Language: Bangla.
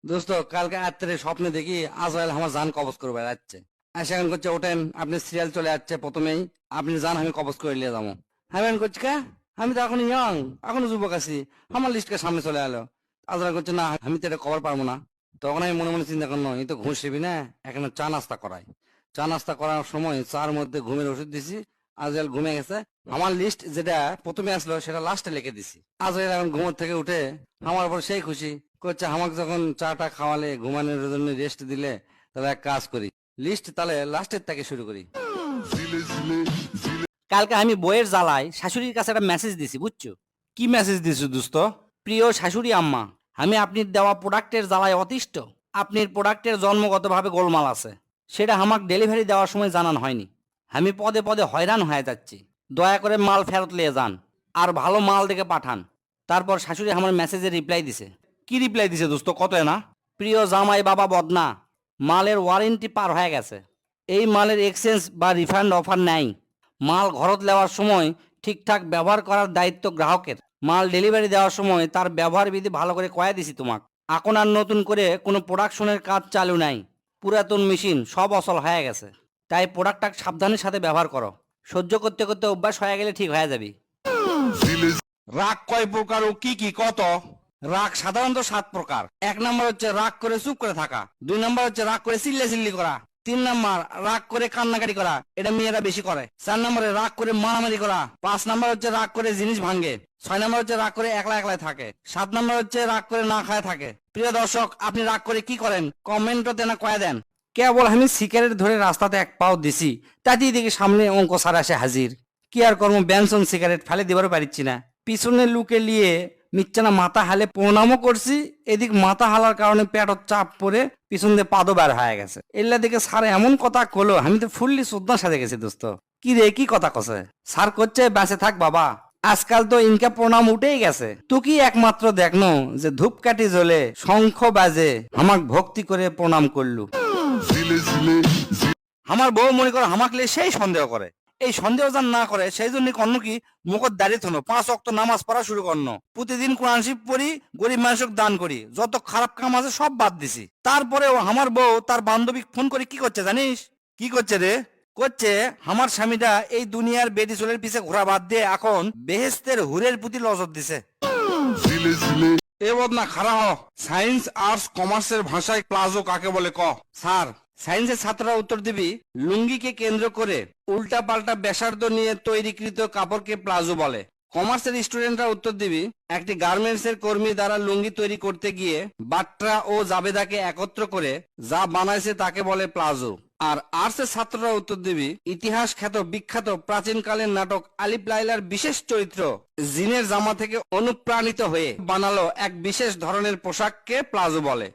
দোস্ত কালকে রাত্রে স্বপ্নে দেখি আজরাইল আমার জান কবজ করে বেড়াচ্ছে। এসে এখন করছে ওঠেন আপনি সিরিয়াল চলে যাচ্ছে প্রথমেই, আপনি জান আমি কবজ করে নিয়ে যাবো। আমি এখন করছি কে, আমি তো এখন ইয়ং, এখনো যুবক আছি, আমার লিস্টকে সামনে চলে এলো। আজরাইল করছে না আমি তো এটা কভার পারবো না। তখন আমি মনে মনে চিন্তা করলাম এই তো ঘুষ দিবি না, এখানে চা নাস্তা করাই। চা নাস্তা করার সময় চার মধ্যে ঘুমের ওষুধ দিছি। আজরাইল ঘুমে গেছে। আমার লিস্ট যেটা প্রথমে আসলো সেটা লাস্টে লিখে দিছি। আজরাইল এখন ঘুমোর থেকে উঠে আমার উপর সেই খুশি করছে, আমাকে যখন চাটা খাওয়ালে ঘুমানোর জন্য রেস্ট দিলে, তাহলে এক কাজ করি, লিস্ট তাহলে লাস্টের থেকে শুরু করি। কালকে আমি বইয়ের জ্বালায় শাশুড়ির কাছে একটা মেসেজ দিছি বুঝছো। কি মেসেজ দিছো দোস্ত? প্রিয় শাশুড়ি আম্মা, আমি আপনার দেওয়া প্রোডাক্টের জ্বালায় অতিষ্ঠ। আপনার প্রোডাক্টের জন্মগতভাবে গোলমাল আছে, সেটা আমাকে ডেলিভারি দেওয়ার সময় জানানো হয়নি। আমি পদে পদে হয়রান হয়ে যাচ্ছি। দয়া করে মাল ফেরত নিয়ে যান, আর ভালো মাল দেখে পাঠান। তারপর শাশুড়ি আমার মেসেজে রিপ্লাই দিছে। কি রিপ্লাই দিছে দোস্ত কত না? প্রিয় জামাই বাবা বদনা, মালের ওয়ারেন্টি পার হয়ে গেছে। এই মালের এক্সচেঞ্জ বা রিফান্ড অফার নাই। মাল ঘরত নেওয়ার সময় ঠিকঠাক ব্যবহার করার দায়িত্ব গ্রাহকের। মাল ডেলিভারি দেওয়ার সময় তার ব্যবহার বিধি ভালো করে কয়ে দিছি তোমাক। এখন আর নতুন করে কোনো প্রোডাকশনের কাজ চালু নাই। পুরাতন মেশিন সব অচল হয়ে গেছে। তাই প্রোডাক্টটা সাবধানের সাথে ব্যবহার করো। সহ্য করতে করতে অভ্যাস হয়ে গেলে ঠিক হয়ে যাবি। রাগ কয় প্রকার ও কি কি কত? রাগ সাধারণত 7 প্রকার। 1 নম্বর হচ্ছে রাগ করে চুপ করে থাকা। 2 নম্বর হচ্ছে রাগ করে চিল্লাচিল্লি করা। 3 নম্বর রাগ করে কান্নাকাটি করা, এটা মেয়েরা বেশি করে। 4 নম্বরে রাগ করে মারামারি করা। 5 নম্বর হচ্ছে রাগ করে জিনিস ভাঙে। 6 নম্বর হচ্ছে রাগ করে একলা একলা থাকে। 7 নম্বর হচ্ছে রাগ করে না খায় থাকে। প্রিয় দর্শক, আপনি রাগ করে কি করেন কমেন্টতে না কয়ে দেন। কেবল আমি সিগারেট ধরে রাস্তাতে এক পাও দিছি, তাতেই দেখি সামনে অঙ্ক সার আসে হাজির। কি আর কর্ম, বেনসন সিগারেট ফেলে দিবারও পারিচ্ছি না। পিছনে লুকে লিয়ে মিচ্ছানা মাথা হালে প্রণামও করছি। এদিক মাথা হালার কারণে পেটত চাপ পরে পিছন দিয়ে পাদও বের হয়ে গেছে। এল্লা দিকে স্যার এমন কথা কলো, আমি তো ফুললি শ্রদ্ধা সাজে গেছি দোস্ত। কি রে কি কথা কছে? স্যার করছে বেঁচে থাক বাবা, আজকাল তো ইনকা প্রণাম উঠেই গেছে। তুই কি একমাত্র দেখনো যে ধূপকাঠি জ্বলে শঙ্খ বাজে আমাক ভক্তি করে প্রণাম করলু। আমার বউ মনে করে আমাকে লিয়ে সেই সন্দেহ করে। এই সন্দেহ যান না করে সেই জন্য কর্ণ কি মুখত দাঁড়িয়ে থনো 5 ওয়াক্ত নামাজ পড়া শুরু করন। প্রতিদিন কোরআন শরীফ পড়ি, গরিব মানুষক দান করি, যত খারাপ কাম আছে সব বাদ দিছি। তারপরেও আমার বউ তার বান্ধবী ফোন করে কি করছে জানিস? কি করছে রে? করছে আমার স্বামীটা এই দুনিয়ার বেডি চুলের পিছে ঘোরা বাদ দিয়ে এখন বেহেস্তের হুরের প্রতি নজর দিছে। এ বদনা খারাপ হ। সায়েন্স আর্টস কমার্সের ভাষায় প্লাজো কাকে বলে ক? স্যার, সায়েন্সের ছাত্ররা উত্তর দিবি লুঙ্গিকে কেন্দ্র করে উল্টা পাল্টা ব্যাসার্ধ নিয়ে তৈরিকৃত কাপড়কে প্লাজো বলে। কমার্সের স্টুডেন্টরা উত্তর দিবি একটি গার্মেন্টস এর কর্মী দ্বারা লুঙ্গি তৈরি করতে গিয়ে বাট্রা ও জাবেদাকে একত্র করে যা বানাইছে তাকে বলে প্লাজো। আর আর্টসের ছাত্ররা উত্তর দিবি ইতিহাস খ্যাত বিখ্যাত প্রাচীনকালের নাটক আলিফ লাইলার বিশেষ চরিত্র জিনের জামা থেকে অনুপ্রাণিত হয়ে বানালো এক বিশেষ ধরনের পোশাককে প্লাজো বলে।